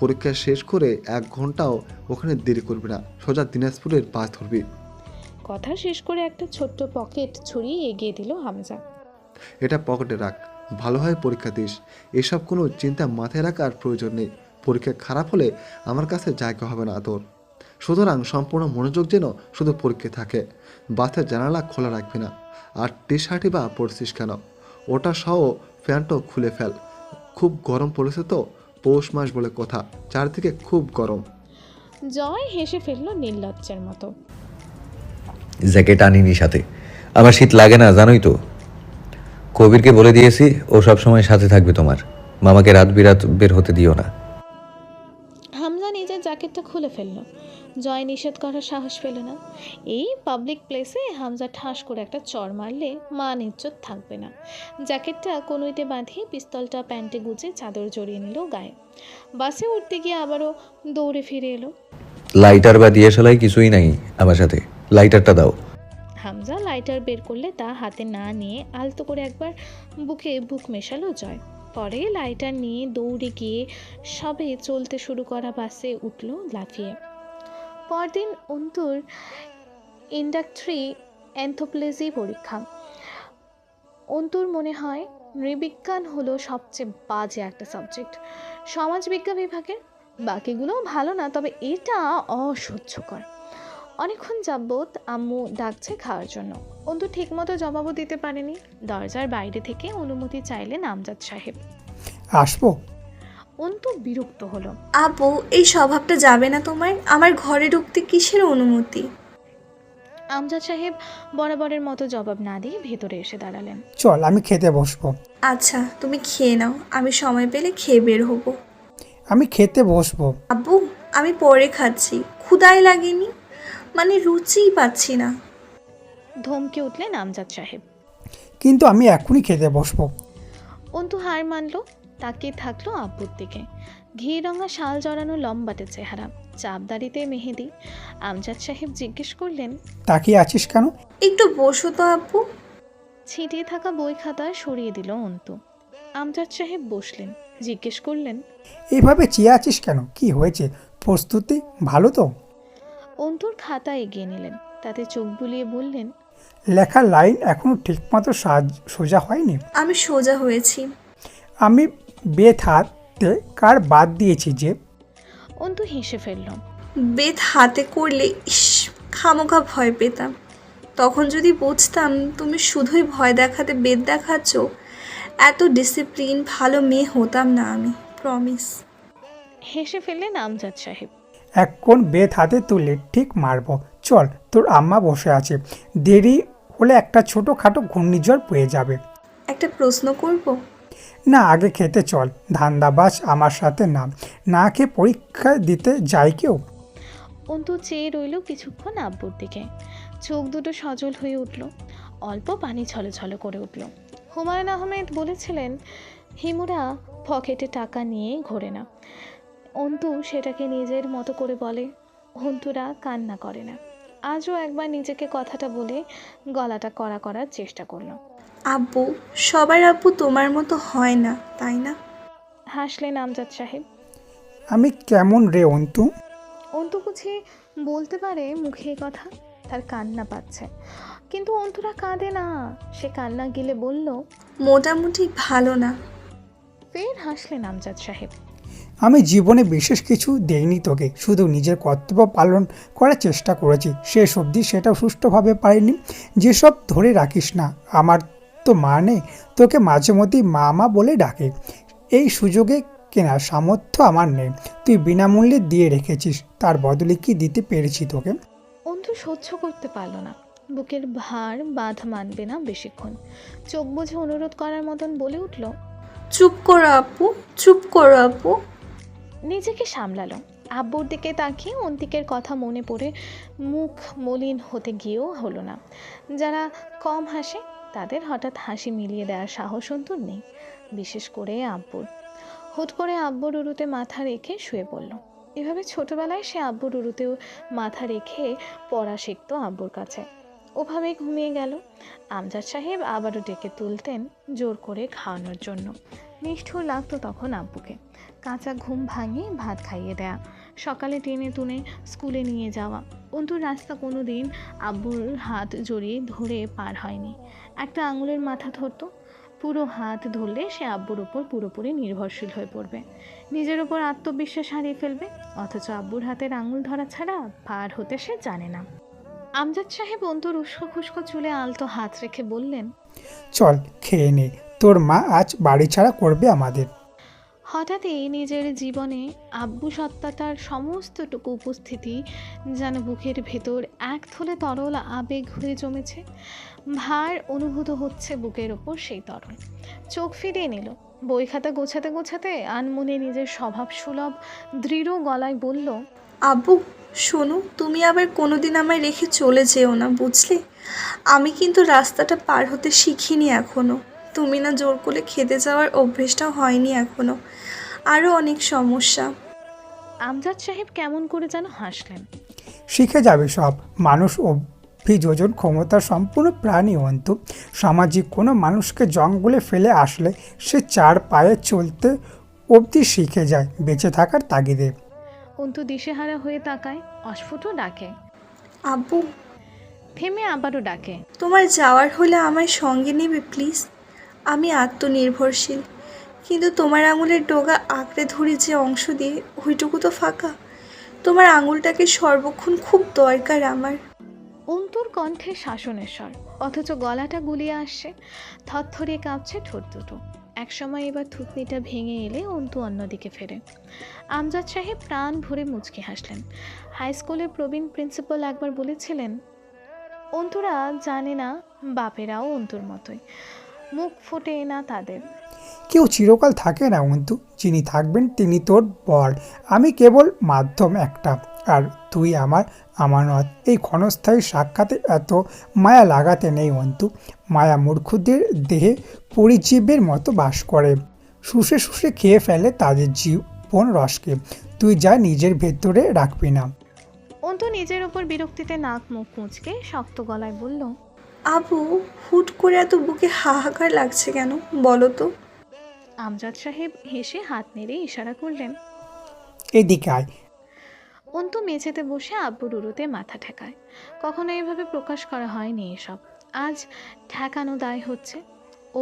পরীক্ষা শেষ করে 1 ঘন্টাও ওখানে দেরি করবি না, সোজা দিনাজপুরের বাস ধরবি। কথা শেষ করে একটা ছোট্ট পকেট ছুরি এগিয়ে দিল হামজা। এটা পকেটে রাখ, ভালোভাবে পরীক্ষা দিস। এসব কোনো চিন্তা মাথায় রাখার প্রয়োজন নেই। পরীক্ষা খারাপ হলে আমার কাছে জায়গা হবে না তোর। সুতরাং সম্পূর্ণ মনোযোগ যেন শুধু পরীক্ষায় থাকে। বাসের জানালা খোলা রাখবি না। আর টি শার্টই বা পরছিস কেন? ওটা সহ প্যান্টও খুলে ফেল। খুব গরম পড়েছে তো, পৌষ মাস বলে কথা, চারদিকে খুব গরম। জয় হেসে ফেলল নির্লজ্জের মতো। জ্যাকেট আনিনি সাথে, আমার শীত লাগে না জানোই তো। কবিরকে বলে দিয়েছি ও সব সময় সাথে থাকবে তোমার। মামাকে রাত বিরাত বের হতে দিও না। হামজা নিজের জ্যাকেটটা খুলে ফেলল। জয় নিষেধ করার সাহস পেল না। এই পাবলিক প্লেসে হামজা ঠাস করে একটা চড় মারলে মান ইজ্জত থাকবে না। জ্যাকেটটা কনুইতে বাঁধিয়ে পিস্তলটা প্যান্টে গুজে চাদর জড়িয়ে নিল গায়ে। বাসে উঠতে গিয়ে আবারও দৌড়ে ফিরে এলো। লাইটার বা দিয়েশালাই কিছুই নাই আমার সাথে, লাইটারটা দাও। হামজা লাইটার বের করলে তা হাতে না নিয়ে আলতো করে একবার বুকে বুক মেশালো জয়। পরে লাইটার নিয়ে দৌড়ে গিয়ে সবে চলতে শুরু করা বাসে উঠল লাফিয়ে। পরদিন অন্তুর ইন্ডাক্টরি অ্যানথ্রোপোলজি পরীক্ষা। অন্তুর মনে হয় নৃবিজ্ঞান হলো সবচেয়ে বাজে একটা সাবজেক্ট সমাজবিজ্ঞান বিভাগের। বাকিগুলোও ভালো না, তবে এটা অসহ্যকর। অনেকক্ষণ যাবৎ আম্মু ডাকছে খাওয়ার জন্য। অন্তু ঠিকমতো জবাবও দিতে পারেনি। দরজার বাইরে থেকে অনুমতি চাইলেন আমজাদ সাহেব। আসবো? অন্তু বিরক্ত হলো। আব্বু, এই স্বভাবটা যাবে না তোমার? আমার ঘরে ঢুকতে কিসের অনুমতি? আমজাদ সাহেব বরাবরের মতো জবাব না দিয়ে ভেতরে এসে দাঁড়ালেন। চল আমি খেতে বসবো। আচ্ছা, তুমি খেয়ে নাও, আমি সময় পেলে খেয়ে বের হব। আমি খেতে বসবো। আব্বু, আমি পরে খাচ্ছি, ক্ষুধাই লাগেনি, মানে রুচিই পাচ্ছি না। ধমকে উঠলেন আমজাদ সাহেব। কিন্তু আমি এখনই খেতে বসবো। অন্তু হার মানল, তাকিয়ে থাকলো আব্বুর দিকে। ঘি রঙা শাল জড়ানো লম্বাটে চেহারা, চাপদাড়িতে মেহেদি। আমজাদ সাহেব জিজ্ঞেস করলেন, তাকিয়ে আছিস কেন? একটু বসো তো আব্বু। ছিটিয়ে থাকা বই খাতা সরিয়ে দিল অন্তু। আমজাদ সাহেব বসলেন, জিজ্ঞেস করলেন, এইভাবে চেয়ে আছিস কেন? কি হয়েছে? প্রস্তুতি ভালো তো? অন্তুর খাতা এগিয়ে নিলেন, তাতে চোখ বুলিয়ে বললেন, লেখার লাইন এখনো ঠিকমতো সোজা হয়নি। আমি সোজা হয়েছি। আমি বেত হাতে কার বাদ দিয়েছি যে? অন্তু হেসে ফেলল। বেত হাতে করলে ইস, খামোখা ভয় পেতাম। তখন যদি বুঝতাম তুমি শুধুই ভয় দেখাতে বেত দেখাচ্ছ, এত ডিসিপ্লিন ভালো মেয়ে হতাম না আমি, প্রমিস। হেসে ফেললেন আমজাদ সাহেব। এক কোণ বেত হাতে তুলে ঠিক মারবো। চল, তোর আম্মা বসে আছে, দেরি হলে একটা ছোটোখাটো ঘূর্ণিঝড় পেয়ে যাবে। একটা প্রশ্ন করব? না, আগে খেতে চল। ধান্দাবাজ আমার সাথে নাম না খেয়ে পরীক্ষা দিতে যায় কেউ? অন্তু চেয়ে রইল কিছুক্ষণ আব্বুর দিকে। চোখ দুটো সজল হয়ে উঠল, অল্প পানি ছলছল করে উঠল। হুমায়ুন আহমেদ বলেছিলেন, হিমুরা পকেটে টাকা নিয়ে ঘোরে না। অন্তু সেটাকে নিজের মতো করে বলে। অন্তুরা কান্না করে না। আজও একবার নিজেকে কথাটা বলে গলাটা কড়া করার চেষ্টা করলো। আব্বু, সবার আব্বু তোমার মতো হয় না, তাই না? হাসলেন আমজাদ সাহেব। আমি কেমন রে অন্তু? অন্তু বুঝি বলতে পারে মুখে কথা, তার কান্না পাচ্ছে, কিন্তু অন্তুরা কাঁদে না। সে কান্না গিলে বলল, মোটামুটি ভালো না। ফের হাসলেন আমজাদ সাহেব। আমি জীবনে বিশেষ কিছু দেইনি তোকে, শুধু নিজের কর্তব্য পালন করার চেষ্টা করেছি। শেষ অবধি সেটা সুষ্ঠুভাবে পারিনি। যেসব ধরে রাখিস না, আমার তো মা নেই, তোকে মাঝে মধ্যেই মা বলে ডাকে। এই সুযোগে কেনার সামর্থ্য আমার নেই, তুই বিনামূল্যে দিয়ে রেখেছিস, তার বদলে কি দিতে পেরেছি তোকে? অন্তু সহ্য করতে পারল না। বুকের ভার বাঁধ মানবে না বেশিক্ষণ। চোখ বুঝে অনুরোধ করার মতন বলে উঠল, চুপ করো আপু, চুপ করো আপু। নিজেকে সামলালো। আব্বুর দিকে তাকিয়ে অন্তিকের কথা মনে পড়ে মুখ মলিন হতে গিয়েও হলো না। যারা কম হাসে তাদের হঠাৎ হাসি মিলিয়ে দেওয়ার সাহস অন্তুর নেই, বিশেষ করে আব্বুর। হুট করে আব্বুর উরুতে মাথা রেখে শুয়ে পড়ল। এভাবে ছোটবেলায় সে আব্বুর উরুতেও মাথা রেখে পড়া শিখতো আব্বুর কাছে। ওভাবে ঘুমিয়ে গেল। আমজাদ সাহেব আবারও ডেকে তুলতেন জোর করে খাওয়ানোর জন্য। নিষ্ঠুর লাগতো তখন আব্বুকে। কাঁচা ঘুম ভাঙিয়ে ভাত খাইয়ে দেয়া, সকালে টেনে তুলে স্কুলে নিয়ে যাওয়া। অন্তুর রাস্তা কোনো দিন আব্বুর হাত জড়িয়ে ধরে পার হয়নি। একটা আঙুলের মাথা ধরতো, পুরো হাত ধরলে সে আব্বুর ওপর পুরোপুরি নির্ভরশীল হয়ে পড়বে, নিজের ওপর আত্মবিশ্বাস হারিয়ে ফেলবে। অথচ আব্বুর হাতের আঙুল ধরা ছাড়া পার হতে সে জানে না। আমজাদ সাহেব অন্তুর উস্কো খুস্কো চুলে আলতো হাত রেখে বললেন, চল খেয়ে নে, তোর মা আজ বাড়ি ছাড়া করবে আমাদের। হঠাৎই নিজের জীবনে আব্বু সত্তাটার সমস্তটুকু উপস্থিতি যেন বুকের ভেতর এক থলে তরল আবেগ হয়ে জমেছে। ভার অনুভূত হচ্ছে বুকের ওপর সেই তরল। চোখ ফিরিয়ে নিল। বই খাতা গোছাতে গোছাতে আনমনে নিজের স্বভাব সুলভ দৃঢ় গলায় বলল, আব্বু শোনো, তুমি আবার কোনোদিন আমায় রেখে চলে যেও না, বুঝলে? আমি কিন্তু রাস্তাটা পার হতে শিখিনি এখনও। তুমি না জোর করে খেতে যাওয়ার অভ্যেসটাও হয়নি এখনও। আরও অনেক সমস্যা। আমজাদ সাহেব কেমন করে যেন হাসলেন। শিখে যাবে সব। মানুষ অভিযোজন ক্ষমতা সম্পূর্ণ প্রাণী। অন্তু সামাজিক কোনো মানুষকে জঙ্গলে ফেলে আসলে সে 4 পায়ে চলতে অবধি শিখে যায় বেঁচে থাকার তাগিদে। অন্তু দিশেহারা হয়ে তাকায়, অস্ফুট ডাকে, আব্বু থেমে আবারও ডাকে, তোমার যাওয়ার হলে আমায় সঙ্গে নেবে প্লিজ। আমি আত্মনির্ভরশীল, কিন্তু তোমার আঙুলের ডগা আঁকড়ে ধরি যে অংশ দিয়ে, ওইটুকু তো ফাঁকা। তোমার আঙুলটাকে সর্বক্ষণ খুব দরকার আমার। অন্তুর কণ্ঠে শাসনের স্বর, অথচ গলাটা গুলিয়ে আসছে। থরথরিয়ে কাঁপছে ঠোঁট দুটো। একসময় এবার থুতনিটা ভেঙে এলে অন্তু অন্যদিকে ফেরে। আমজাদ সাহেব প্রাণ ভরে মুচকি হাসলেন। হাই স্কুলের প্রবীণ প্রিন্সিপাল একবার বলেছিলেন, অন্তুরা জানে না বাপেরাও অন্তুর মতোই, মুখ ফোটে না তাদের। কেউ চিরকাল থাকে না অন্তু, যিনি থাকবেন তিনি তোর বর। আমি কেবল মাধ্যম একটা, আর তুই আমার আমানত। এই ক্ষণস্থায়ী সাক্ষাতে এত মায়া লাগাতে নেই অন্তু। মায়া মূর্খদের দেহে পরিজীবের মতো বাস করে, শুষে শুষে খেয়ে ফেলে তাদের জীবন রসকে। তুই যা নিজের ভেতরে রাখবি না। অন্তু নিজের ওপর বিরক্তিতে নাক মুখ মুচকে শক্ত গলায় বলল, আবু হুট করে এত বুকে হাহাকার লাগছে কেন বলো তো? আমজাদ সাহেব হেসে হাত নেড়ে ইশারা করলেন, এদিকে আয়। অন্তু মেঝেতে বসে আব্বুর উরুতে মাথা ঠেকায়। কখনো এভাবে প্রকাশ করা হয়নি এসব, আজ ঠেকানো দায় হচ্ছে।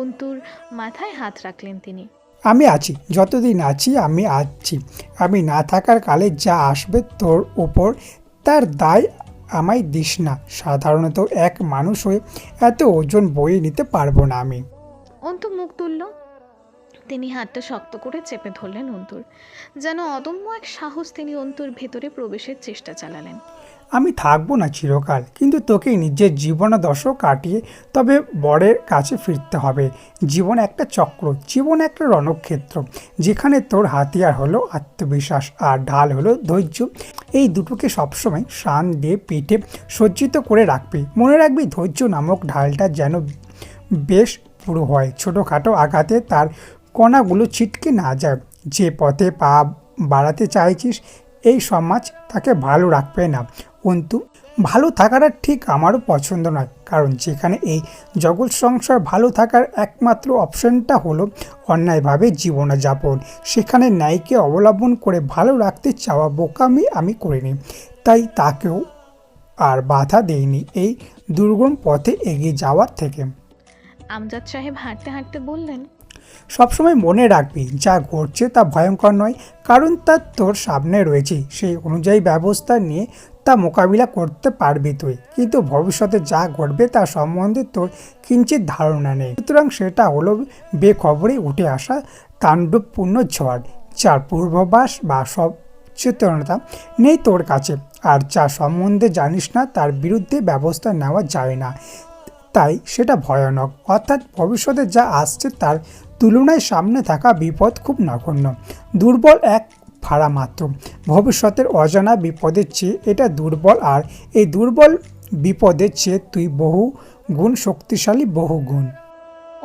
অন্তুর মাথায় হাত রাখলেন তিনি। আমি আছি, যতদিন আছি আমি আছি। আমি না থাকার কালে যা আসবে তোর ওপর তার দায় আমায় দিস না। সাধারণত এক মানুষ হয়ে এত ওজন বয়ে নিতে পারবো না আমি। অন্তু মুখ তুলল। তিনি হাতটা শক্ত করে চেপে ধরলেন অন্তুর। যেন অদম্য এক সাহস তিনি অন্তুর ভেতরে প্রবেশের চেষ্টা চালালেন। আমি থাকবো না চিরকাল, কিন্তু তোকে নিজের জীবনাদর্শ কাটিয়ে তবে বরের কাছে ফিরতে হবে। জীবন একটা চক্র, জীবন একটা রণক্ষেত্র, যেখানে তোর হাতিয়ার হলো আত্মবিশ্বাস আর ঢাল হলো ধৈর্য। এই দুটোকে সবসময় শান দিয়ে পিঠে সজ্জিত করে রাখবি। মনে রাখবি, ধৈর্য নামক ঢালটা যেন বেশ পুরো হয়, ছোটোখাটো আঘাতে তার কণাগুলো ছিটকে না যায়। যে পথে পা বাড়াতে চাইছিস এই সমাজ তাকে ভালো রাখবে না অন্তু। ভালো থাকাটা ঠিক আমারও পছন্দ নয়, কারণ যেখানে এই জগৎ সংসার ভালো থাকার একমাত্র অপশনটা হলো অন্যায়ভাবে জীবনযাপন, সেখানে ন্যায়কে অবলম্বন করে ভালো রাখতে চাওয়া বোকামি আমি করিনি, তাই তাকেও আর বাধা দেইনি এই দুর্গম পথে এগিয়ে যাওয়ার থেকে। আমজাদ সাহেব হাঁটতে হাঁটতে বললেন, সবসময় মনে রাখবি, যা ঘটছে তা ভয়ঙ্কর নয়, কারণ তা তোর সামনে রয়েছে। সেই অনুযায়ী ব্যবস্থা নিয়ে তা মোকাবিলা করতে পারবি তুই, কিন্তু ভবিষ্যতে যা ঘটবে তা সম্বন্ধে তোর কিঞ্চিত ধারণা নেই। সুতরাং সেটা হলো বেখবরে উঠে আসা তাণ্ডবপূর্ণ ঝড়, যার পূর্বাভাস বা সচেতনতা নেই তোর কাছে, আর যা সম্বন্ধে জানিস না তার বিরুদ্ধে ব্যবস্থা নেওয়া যায় না, তাই সেটা ভয়ানক। অর্থাৎ ভবিষ্যতে যা আসছে তার তুলনায় সামনে থাকা বিপদ খুব নগণ্য, দুর্বল এক ভাড়া মাত্র। ভবিষ্যতের অজানা বিপদের চেয়ে এটা দুর্বল, আর এই দুর্বল বিপদের চেয়ে তুই বহু গুণ শক্তিশালী, বহু গুণ।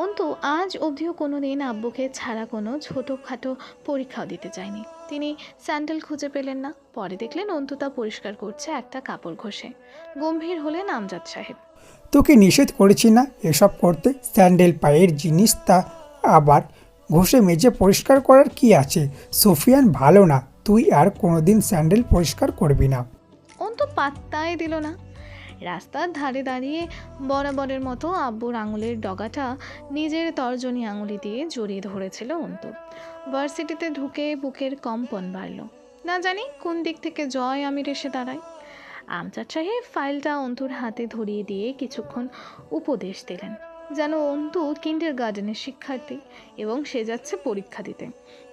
অন্তু আজ অবধিও কোনো দিন আব্বুকে ছাড়া কোনো ছোটোখাটো পরীক্ষাও দিতে চায়নি। তিনি স্যান্ডেল খুঁজে পেলেন না। পরে দেখলেন অন্তু তা পরিষ্কার করছে একটা কাপড় ঘষে। গম্ভীর হলেন আমজাদ সাহেব। তোকে নিষেধ করেছি না এসব করতে? স্যান্ডেল পায়ের জিনিস, তা আবার ঘষে মেজে পরিষ্কার করার কি আছে? সুফিয়ান ভালো না, তুই আর কোনোদিন স্যান্ডেল পরিষ্কার করবি না। অন্তু পাত্তাই দিল না। রাস্তার ধারে দাঁড়িয়ে বরাবরের মতো আব্বুর আঙুলের ডগাটা নিজের তর্জনী আঙুলি দিয়ে জড়িয়ে ধরেছিল অন্তু। ভার্সিটিতে ঢুকে বুকের কম্পন বাড়ল। না জানি কোন দিক থেকে জয় আমির এসে দাঁড়ায়। আমজাদ সাহেব ফাইলটা অন্তুর হাতে ধরিয়ে দিয়ে কিছুক্ষণ উপদেশ দিলেন, যেন অন্তু কিন্ডার গার্ডেনের শিক্ষার্থী এবং সে যাচ্ছে পরীক্ষা দিতে,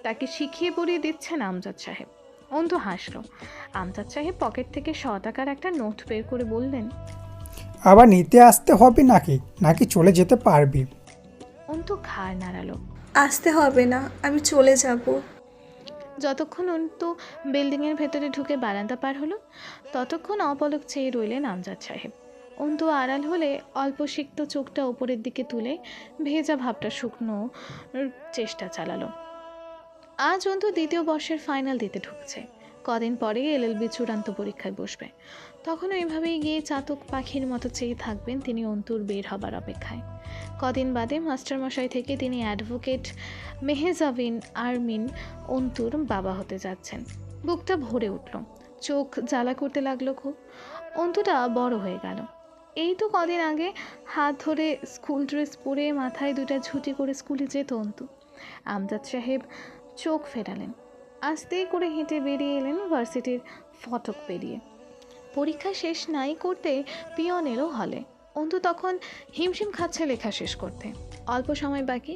তাকে শিখিয়ে পড়িয়ে দিচ্ছেন আমজাদ সাহেব। অন্তু হাসল। আমজাদ সাহেব পকেট থেকে 100 টাকার একটা নোট বের করে বললেন, আবার নিতে আসতে হবে নাকি, নাকি চলে যেতে পারবি? অন্তু ঘাড় নাড়ালো। আসতে হবে না, আমি চলে যাব। যতক্ষণ অন্তু বিল্ডিংয়ের ভেতরে ঢুকে বারান্দা পার হলো, ততক্ষণ অপলক চেয়ে রইলেন আমজাদ সাহেব। অন্তু আড়াল হলে অল্প সিক্ত চোখটা উপরের দিকে তুলে ভেজা ভাবটা শুকনোর চেষ্টা চালালো। আজ অন্তু দ্বিতীয় বর্ষের ফাইনাল দিতে ঢুকছে। কদিন পরে এলএলবি চূড়ান্ত পরীক্ষায় বসবে। তখনও এভাবেই গিয়ে চাতক পাখির মতো চেয়ে থাকবেন তিনি অন্তুর বের হবার অপেক্ষায়। কদিন বাদে মাস্টারমশাই থেকে তিনি অ্যাডভোকেট মেহেজাবিন আরমিন অন্তুর বাবা হতে যাচ্ছেন। বুকটা ভরে উঠল, চোখ জ্বালা করতে লাগলো খুব। অন্তুটা বড় হয়ে গেল। এই তো কদিন আগে হাত ধরে স্কুল ড্রেস পরে মাথায় 2টা ঝুঁটি করে স্কুলে যেত অন্তু। আমজাদ সাহেব চোখ ফেরালেন। আস্তে করে হেঁটে বেরিয়ে এলেন ভার্সিটির ফটক পেরিয়ে। পরীক্ষা শেষ নাই করতে পিয়ন এলো হলে। অন্তু তখন হিমশিম খাচ্ছে লেখা শেষ করতে। অল্প সময় বাকি,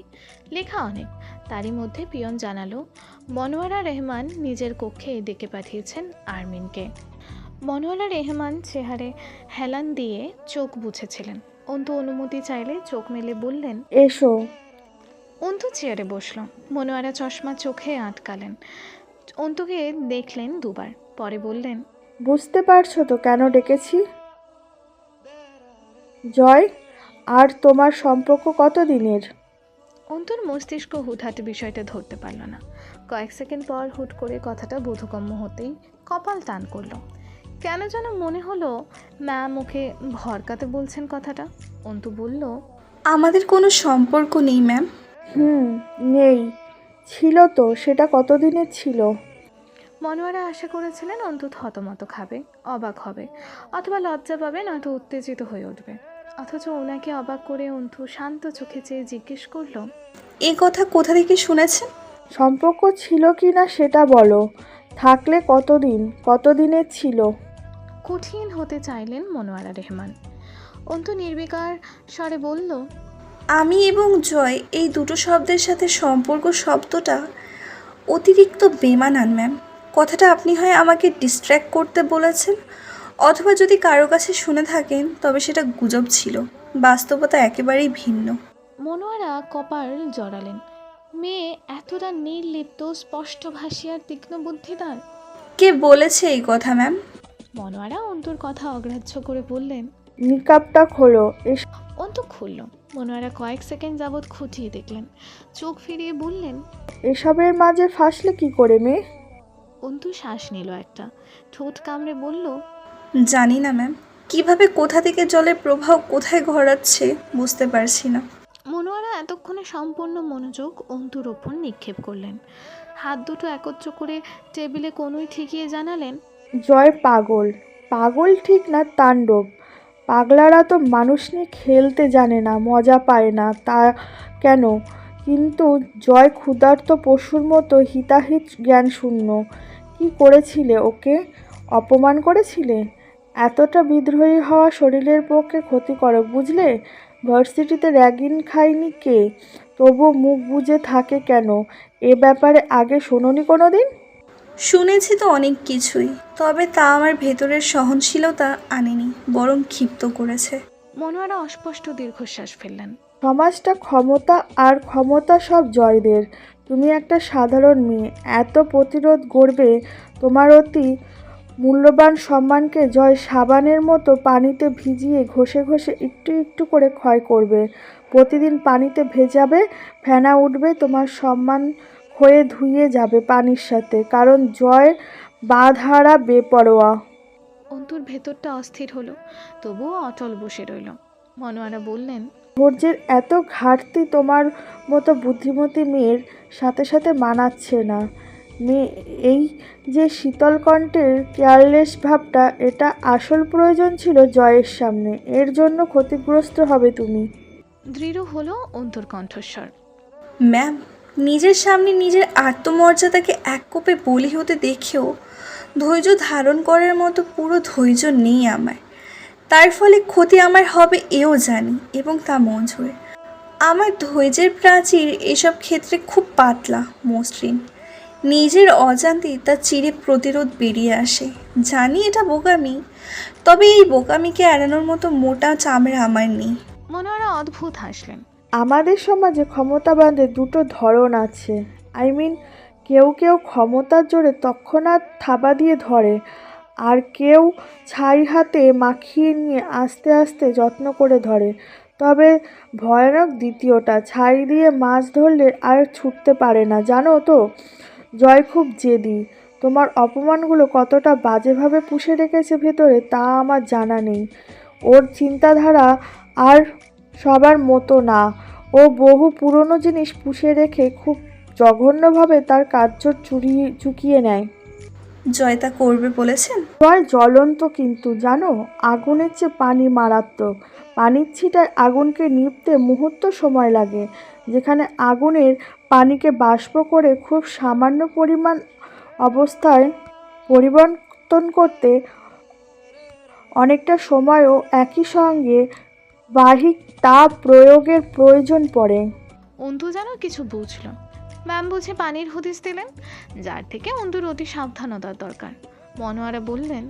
লেখা অনেক। তারই মধ্যে পিয়ন জানালো মনোয়ারা রহমান নিজের কক্ষে ডেকে পাঠিয়েছেন আরমিনকে। মনোয়ারা রহমান চেহারে হেলান দিয়ে চোখ বুঝেছিলেন। অন্তু অনুমতি চাইলে চোখ মেলে বললেন, এসো। অন্তু চেয়ারে বসল। মনোয়ারা চশমা চোখে আটকালেন। অন্তুকে দেখলেন দুবার, পরে বললেন, বুঝতে পারছো তো কেন ডেকেছি? জয় আর তোমার সম্পর্ক কতদিনের? অন্তুর মস্তিষ্ক হুটহাট বিষয়টা ধরতে পারল না। কয়েক সেকেন্ড পর হুট করে কথাটা বোধগম্য হতেই কপাল টান করলো। কেন যেন মনে হলো ম্যাম ওকে ভরকাতে বলছেন কথাটা। অন্তু বলল, আমাদের কোনো সম্পর্ক নেই ম্যাম। নেই। ছিল তো, সেটা কতদিনের ছিল? মনোয়ারা আশা করেছিলেন অন্তু থতমত খাবে, অবাক হবে, অথবা লজ্জা পাবে, নয়তো উত্তেজিত হয়ে উঠবে। অথচ ওনাকে অবাক করে অন্তু শান্ত চোখে চেয়ে জিজ্ঞেস করলো, এ কথা কোথা থেকে শুনেছেন? সম্পর্ক ছিল কি না সেটা বলো। থাকলে কতদিনের ছিল? কঠিন হতে চাইলেন মনোয়ারা রহমান। অন্তু নির্বিকার স্বরে বলল, আমি এবং জয় এই দুটো শব্দের সাথে সম্পর্ক শব্দটা অতিরিক্ত বেমানান ম্যাম। কথাটা আপনি হয় আমাকে ডিস্ট্র্যাক্ট করতে বলেছেন, অথবা যদি কারো কাছে শুনে থাকেন তবে সেটা গুজব ছিল। বাস্তবতা একেবারেই ভিন্ন। মনোয়ারা কপাল জড়ালেন। মেয়ে এতটা নির্লিপ্ত, স্পষ্টভাষী আর তীক্ষ্ণ বুদ্ধিদার। কে বলেছে এই কথা ম্যাম? মনোয়ারা অন্তুর কথা অগ্রাহ্য করে বললেন, নিকাবটা খোলো। অন্তু খুলল। মনোয়ারা কয়েক সেকেন্ড যাবৎ খুঁটিয়ে দেখলেন, চোখ ফিরিয়ে বললেন, এসবের মাঝে ফাঁসলে কি করে মেয়ে? অন্তু শ্বাস নিল একটা, ঠোঁট কামড়ে বলল, জানি না ম্যাম। কিভাবে কোথা থেকে জলের প্রবাহ কোথায় গড়াচ্ছে বুঝতে পারছি না। মনোয়ারা এতক্ষণে সম্পূর্ণ মনোযোগ অন্তুর ওপর নিক্ষেপ করলেন। হাত দুটো একত্র করে টেবিলে কোনোই ঠেকিয়ে জানালেন, জয় পাগল। পাগল ঠিক না, তাণ্ডব। পাগলারা তো মানুষ নিয়ে খেলতে জানে না, মজা পায় না, তা কেন? কিন্তু জয় ক্ষুধার্ত পশুর মতো হিতাহিত জ্ঞান শূন্য। কি করেছিলে ওকে? অপমান করেছিলে? এতটা বিদ্রোহী হওয়া শরীরের পক্ষে ক্ষতিকারক, বুঝলে? ভার্সিটিতে র্যাগিং খায়নি কে? তবুও মুখ বুজে থাকে কেন? এ ব্যাপারে আগে শোনোনি কোনো দিন? শুনেছি তো অনেক কিছুই, তবে তা আমার ভেতরের সহনশীলতা আনেনি, বরং ক্ষিপ্ত করেছে। মনোয়ারা অস্পষ্ট দীর্ঘশ্বাস ফেললেন। সমাজটা ক্ষমতা, আর ক্ষমতা সব জয়দের। তুমি একটা সাধারণ মেয়ে, এত প্রতিরোধ গড়বে? তোমার অতি মূল্যবান সম্মানকে জয় সাবানের মতো পানিতে ভিজিয়ে ঘষে ঘষে একটু একটু করে ক্ষয় করবে। প্রতিদিন পানিতে ভেজাবে, ফেনা উঠবে, তোমার সম্মান ক্ষয়ে ধুয়ে যাবে পানির সাথে। কারণ জয় বাঁধহারা, বেপরোয়া। অন্তুর ভেতরটা অস্থির হলো, তবুও অটল বসে রইল। মনোয়ারা বললেন, ধৈর্যের এত ঘাটতি তোমার মতো বুদ্ধিমতী মেয়ের সাথে সাথে মানাচ্ছে না। মেয়ে এই যে শীতল কণ্ঠের কেয়ারলেস ভাবটা, এটা আসল প্রয়োজন ছিল জয়ের সামনে। এর জন্য ক্ষতিগ্রস্ত হবে তুমি। দৃঢ় হলো অন্তর কণ্ঠস্বর। ম্যাম, নিজের সামনে নিজের আত্মমর্যাদাকে এক কোপে বলি হতে দেখেও ধৈর্য ধারণ করার মতো পুরো ধৈর্য নেই আমার। তার ফলে ক্ষতি আমার হবে এও জানি, এবং তা মঞ্জুর। আমার ধৈর্যের প্রাচীর এসব ক্ষেত্রে খুব পাতলা, মসৃণ। নিজের অজান্তে তা চিরে প্রতিরোধ বেরিয়ে আসে। জানি এটা বোকামি, তবে এই বোকামিকে এড়ানোর মতো মোটা চামড়া আমার নেই। মনোয়ারা অদ্ভুত হাসলেন। আমাদের সমাজে ক্ষমতাবানদের দুটো ধরন আছে। কেউ কেউ ক্ষমতার জোরে তৎক্ষণাৎ থাবা দিয়ে ধরে, আর কেউ ছাই হাতে মাখিয়ে নিয়ে আস্তে আস্তে যত্ন করে ধরে। তবে ভয়ানক দ্বিতীয়টা। ছাই দিয়ে মাছ ধরলে আর ছুটতে পারে না, জানো তো। জয় খুব জেদি। তোমার অপমানগুলো কতটা বাজেভাবে পুষে রেখেছে ভেতরে তা আমার জানা নেই। ওর চিন্তাধারা আর সবার মতো না। ও বহু পুরনো জিনিস পুষে রেখে খুব জঘন্যভাবে তার কার্য চুকিয়ে নেয়। জয় তা করবে বলেছেন? জয় জ্বলন্ত, কিন্তু জানো, আগুনের চেয়ে পানি মারাত্মক। পানির ছিটায় আগুনকে নিভতে মুহূর্ত সময় লাগে, যেখানে আগুনের পানিকে বাষ্প করে খুব সামান্য পরিমাণ অবস্থায় পরিবর্তন করতে অনেকটা সময়ও একই সঙ্গে বাহ্যিক তাপ প্রয়োগের প্রয়োজন পড়ে। অন্তু যেন কিছু বুঝল। ম্যাম বুঝে পানির হদিস দিলেন, যার থেকে অন্তুর অতি সাবধানতার দরকার। মনোয়ারা বললেন,